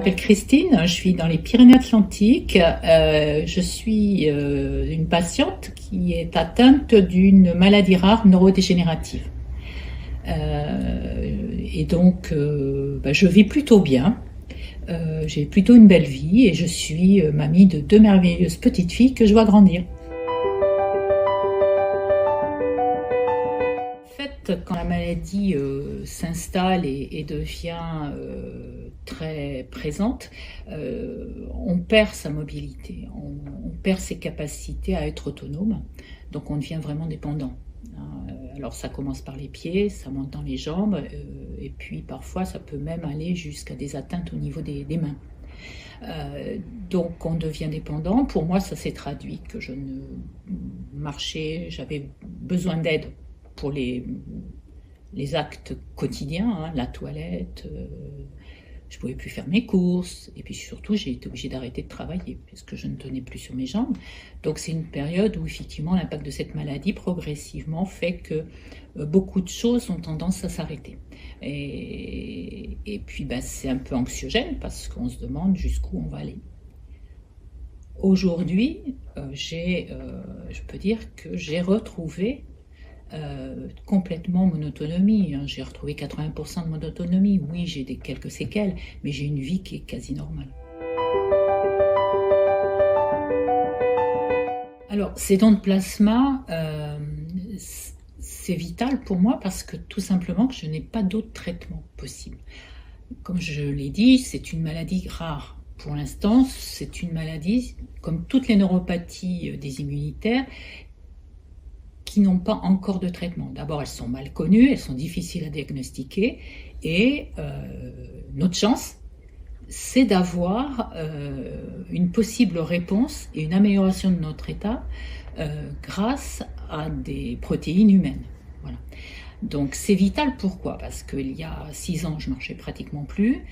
m'appelle Christine, je suis dans les Pyrénées-Atlantiques. Je suis une patiente qui est atteinte d'une maladie rare neurodégénérative. Et donc, je vis plutôt bien. J'ai plutôt une belle vie et je suis mamie de 2 merveilleuses petites filles que je vois grandir. En fait, quand la maladie s'installe et devient très présente, on perd sa mobilité, on perd ses capacités à être autonome, donc on devient vraiment dépendant. Alors ça commence par les pieds, ça monte dans les jambes, et puis parfois ça peut même aller jusqu'à des atteintes au niveau des mains. Donc on devient dépendant. Pour moi, ça s'est traduit que je ne marchais, j'avais besoin d'aide pour les actes quotidiens, la toilette, je ne pouvais plus faire mes courses, et puis surtout j'ai été obligée d'arrêter de travailler puisque je ne tenais plus sur mes jambes. Donc c'est une période où effectivement l'impact de cette maladie progressivement fait que beaucoup de choses ont tendance à s'arrêter. Et puis c'est un peu anxiogène parce qu'on se demande jusqu'où on va aller. Aujourd'hui, je peux dire que j'ai retrouvé complètement mon autonomie. J'ai retrouvé 80% de mon autonomie. Oui, j'ai quelques séquelles, mais j'ai une vie qui est quasi normale. Alors, ces dons de plasma, c'est vital pour moi parce que tout simplement, je n'ai pas d'autre traitement possible. Comme je l'ai dit, c'est une maladie rare. Pour l'instant, c'est une maladie, comme toutes les neuropathies des immunitaires, qui n'ont pas encore de traitement. D'abord, elles sont mal connues, elles sont difficiles à diagnostiquer, et notre chance, c'est d'avoir une possible réponse et une amélioration de notre état grâce à des protéines humaines. Voilà. Donc c'est vital, pourquoi? Parce qu'il y a 6 ans, je ne marchais pratiquement plus.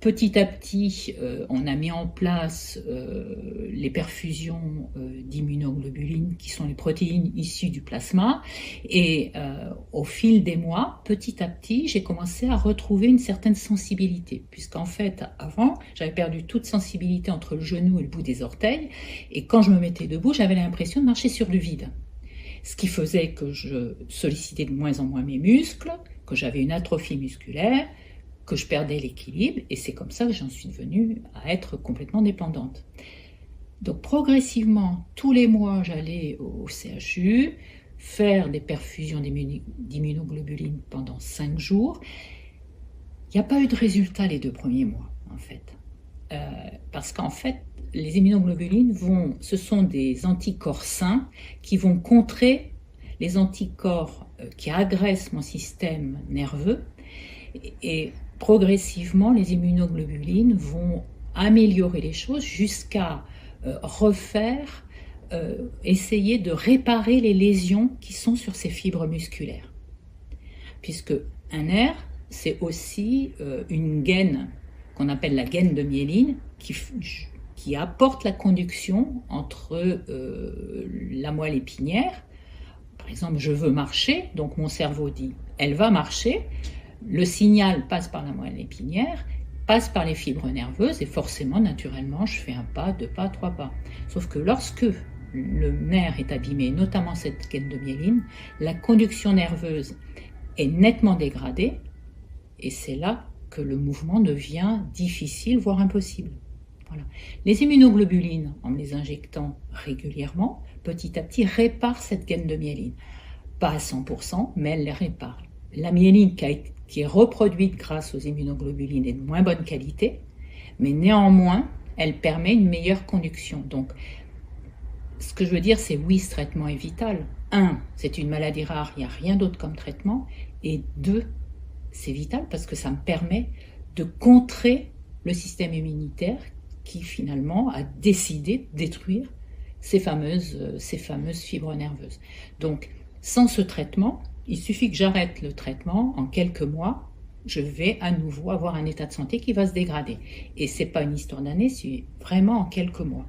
Petit à petit, on a mis en place les perfusions d'immunoglobulines, qui sont les protéines issues du plasma. Et au fil des mois, petit à petit, j'ai commencé à retrouver une certaine sensibilité. Puisqu'en fait, avant, j'avais perdu toute sensibilité entre le genou et le bout des orteils. Et quand je me mettais debout, j'avais l'impression de marcher sur du vide. Ce qui faisait que je sollicitais de moins en moins mes muscles, que j'avais une atrophie musculaire, que je perdais l'équilibre, et c'est comme ça que j'en suis devenue à être complètement dépendante. Donc progressivement, tous les mois, j'allais au CHU, faire des perfusions d'immunoglobulines pendant 5 jours. Il n'y a pas eu de résultat les 2 premiers mois, en fait. Parce qu'en fait, les immunoglobulines ce sont des anticorps sains qui vont contrer les anticorps qui agressent mon système nerveux, et progressivement, les immunoglobulines vont améliorer les choses jusqu'à essayer de réparer les lésions qui sont sur ces fibres musculaires. Puisque un nerf, c'est aussi une gaine qu'on appelle la gaine de myéline qui apporte la conduction entre la moelle épinière. Par exemple, je veux marcher, donc mon cerveau dit « elle va marcher ». Le signal passe par la moelle épinière, passe par les fibres nerveuses et forcément, naturellement, je fais 1 pas, 2 pas, 3 pas. Sauf que lorsque le nerf est abîmé, notamment cette gaine de myéline, la conduction nerveuse est nettement dégradée et c'est là que le mouvement devient difficile, voire impossible. Voilà. Les immunoglobulines, en les injectant régulièrement, petit à petit, réparent cette gaine de myéline. Pas à 100%, mais elles les réparent. La myéline qui est reproduite grâce aux immunoglobulines est de moins bonne qualité, mais néanmoins, elle permet une meilleure conduction. Donc, ce que je veux dire, c'est oui, ce traitement est vital. 1, c'est une maladie rare, il n'y a rien d'autre comme traitement. Et 2, c'est vital parce que ça me permet de contrer le système immunitaire qui finalement a décidé de détruire ces fameuses fibres nerveuses. Donc, sans ce traitement, il suffit que j'arrête le traitement, en quelques mois, je vais à nouveau avoir un état de santé qui va se dégrader. Et ce n'est pas une histoire d'années, c'est vraiment en quelques mois.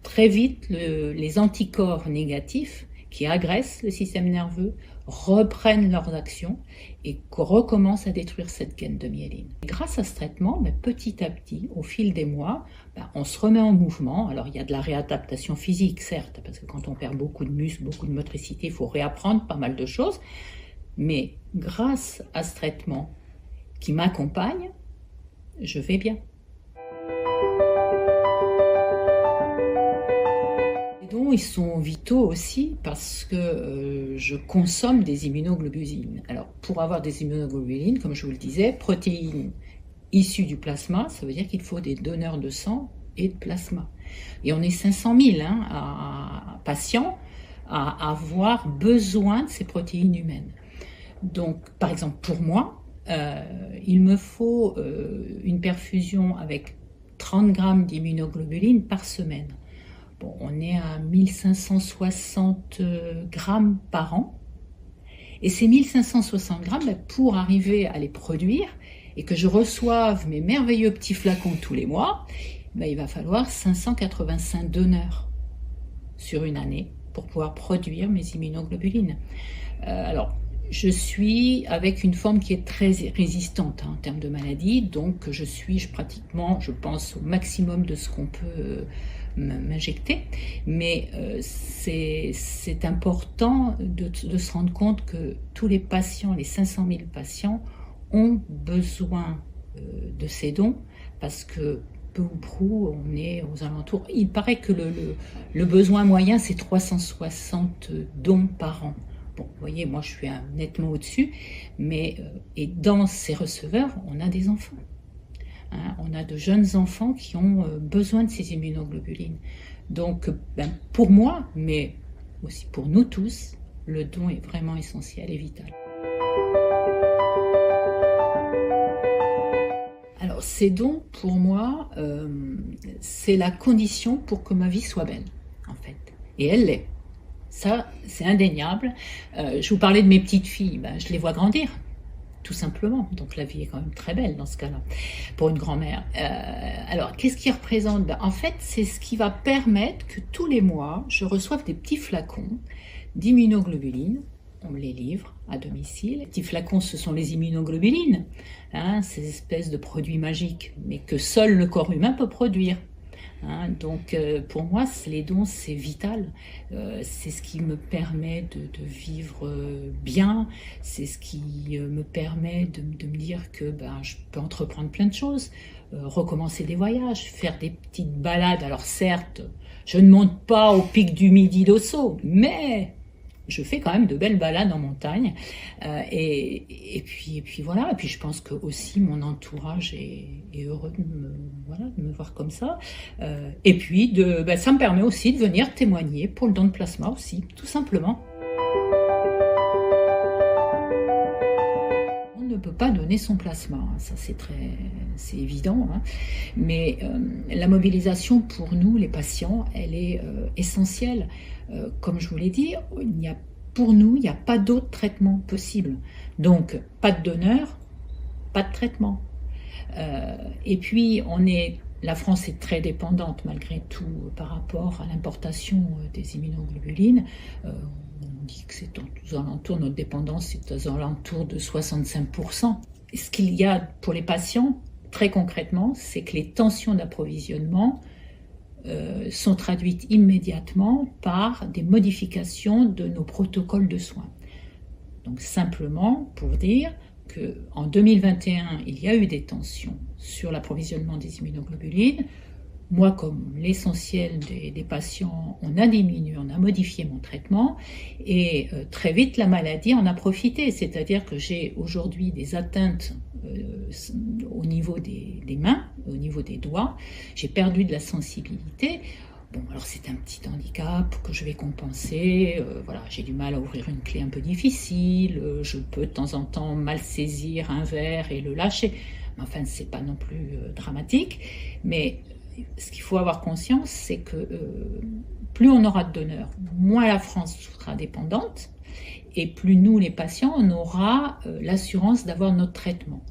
Très vite, les anticorps négatifs qui agressent le système nerveux, reprennent leurs actions et recommencent à détruire cette gaine de myéline. Grâce à ce traitement, petit à petit, au fil des mois, on se remet en mouvement. Alors il y a de la réadaptation physique, certes, parce que quand on perd beaucoup de muscles, beaucoup de motricité, il faut réapprendre pas mal de choses. Mais grâce à ce traitement qui m'accompagne, je vais bien. Les dons, ils sont vitaux aussi parce que je consomme des immunoglobulines. Alors, pour avoir des immunoglobulines, comme je vous le disais, protéines issues du plasma, ça veut dire qu'il faut des donneurs de sang et de plasma. Et on est 500 000 patients à avoir besoin de ces protéines humaines. Donc, par exemple, pour moi, il me faut une perfusion avec 30 grammes d'immunoglobulines par semaine. Bon, on est à 1560 grammes par an. Et ces 1560 grammes, pour arriver à les produire et que je reçoive mes merveilleux petits flacons tous les mois, il va falloir 585 donneurs sur une année pour pouvoir produire mes immunoglobulines. Alors, je suis avec une forme qui est très résistante en termes de maladie, donc je suis pratiquement, je pense, au maximum de ce qu'on peut m'injecter, mais c'est important de se rendre compte que tous les patients, les 500 000 patients, ont besoin de ces dons, parce que peu ou prou, on est aux alentours. Il paraît que le besoin moyen, c'est 360 dons par an. Bon, vous voyez, moi je suis nettement au-dessus, mais et dans ces receveurs, on a des enfants. On a de jeunes enfants qui ont besoin de ces immunoglobulines. Donc, pour moi, mais aussi pour nous tous, le don est vraiment essentiel et vital. Alors, ces dons, pour moi, c'est la condition pour que ma vie soit belle, en fait. Et elle l'est. Ça, c'est indéniable. Je vous parlais de mes petites filles, je les vois grandir, tout simplement. Donc la vie est quand même très belle dans ce cas-là, pour une grand-mère. Alors, qu'est-ce qui représente ? En fait, c'est ce qui va permettre que tous les mois, je reçoive des petits flacons d'immunoglobulines. On me les livre à domicile. Les petits flacons, ce sont les immunoglobulines, ces espèces de produits magiques, mais que seul le corps humain peut produire. Donc pour moi, les dons, c'est vital. C'est ce qui me permet de vivre bien. C'est ce qui me permet de me dire que je peux entreprendre plein de choses, recommencer des voyages, faire des petites balades. Alors certes, je ne monte pas au pic du Midi d'Ossau, mais je fais quand même de belles balades en montagne, et puis voilà. Et puis je pense que aussi mon entourage est heureux de me voir comme ça. Et puis ça me permet aussi de venir témoigner pour le don de plasma aussi, tout simplement. On ne peut pas donner son plasma, ça c'est évident, mais la mobilisation pour nous, les patients, elle est essentielle. Comme je vous l'ai dit, pour nous, il n'y a pas d'autre traitement possible. Donc, pas de donneur, pas de traitement. Et puis, la France est très dépendante malgré tout par rapport à l'importation des immunoglobulines. On dit que c'est aux alentours, notre dépendance est aux alentours de 65%. Ce qu'il y a pour les patients, très concrètement, c'est que les tensions d'approvisionnement sont traduites immédiatement par des modifications de nos protocoles de soins. Donc simplement pour dire qu'en 2021, il y a eu des tensions sur l'approvisionnement des immunoglobulines. Moi, comme l'essentiel des patients, on a diminué, on a modifié mon traitement, et très vite la maladie en a profité, c'est-à-dire que j'ai aujourd'hui des atteintes au niveau des mains, au niveau des doigts, j'ai perdu de la sensibilité. Bon, alors c'est un petit handicap que je vais compenser, voilà, j'ai du mal à ouvrir une clé un peu difficile, je peux de temps en temps mal saisir un verre et le lâcher, mais enfin c'est pas non plus dramatique, mais ce qu'il faut avoir conscience, c'est que plus on aura de donneurs, moins la France sera dépendante, et plus nous, les patients, on aura l'assurance d'avoir notre traitement.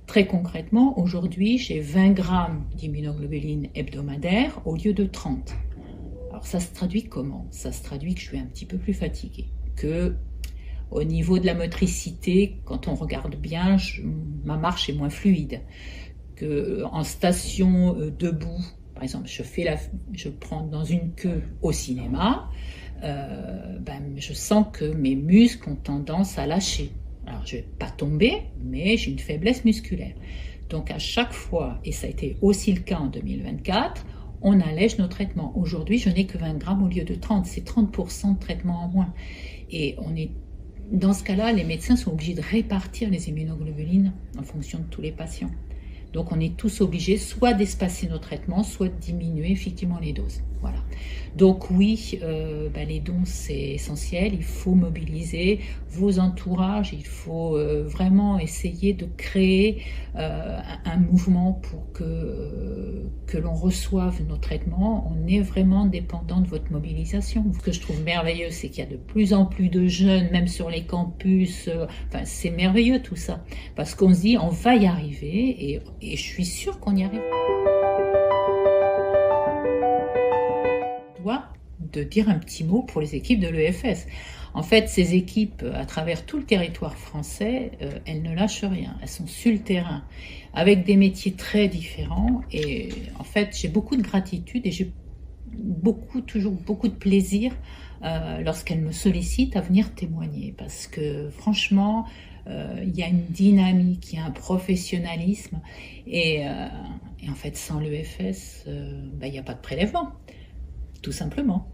Très concrètement, aujourd'hui, j'ai 20 grammes d'immunoglobulines hebdomadaires au lieu de 30. Alors, Alors ça se traduit comment? Ça se traduit que je suis un petit peu plus fatiguée, que au niveau de la motricité, quand on regarde bien, ma marche est moins fluide, que en station debout, par exemple, je prends dans une queue au cinéma, je sens que mes muscles ont tendance à lâcher. Alors je ne vais pas tomber, mais j'ai une faiblesse musculaire. Donc à chaque fois, et ça a été aussi le cas en 2024, on allège nos traitements. Aujourd'hui, je n'ai que 20 grammes au lieu de 30, c'est 30% de traitement en moins. Et dans ce cas-là, les médecins sont obligés de répartir les immunoglobulines en fonction de tous les patients. Donc on est tous obligés soit d'espacer nos traitements, soit de diminuer effectivement les doses. Voilà. Donc oui, les dons c'est essentiel, il faut mobiliser vos entourages, il faut vraiment essayer de créer un mouvement pour que l'on reçoive nos traitements. On est vraiment dépendant de votre mobilisation. Ce que je trouve merveilleux, c'est qu'il y a de plus en plus de jeunes, même sur les campus, c'est merveilleux tout ça, parce qu'on se dit on va y arriver et je suis sûre qu'on y arrive. De dire un petit mot pour les équipes de l'EFS. En fait, ces équipes, à travers tout le territoire français, elles ne lâchent rien. Elles sont sur le terrain, avec des métiers très différents. Et en fait, j'ai beaucoup de gratitude et j'ai toujours beaucoup de plaisir lorsqu'elles me sollicitent à venir témoigner. Parce que franchement, il y a une dynamique, il y a un professionnalisme. Et en fait, sans l'EFS, il n'y a pas de prélèvement. Tout simplement.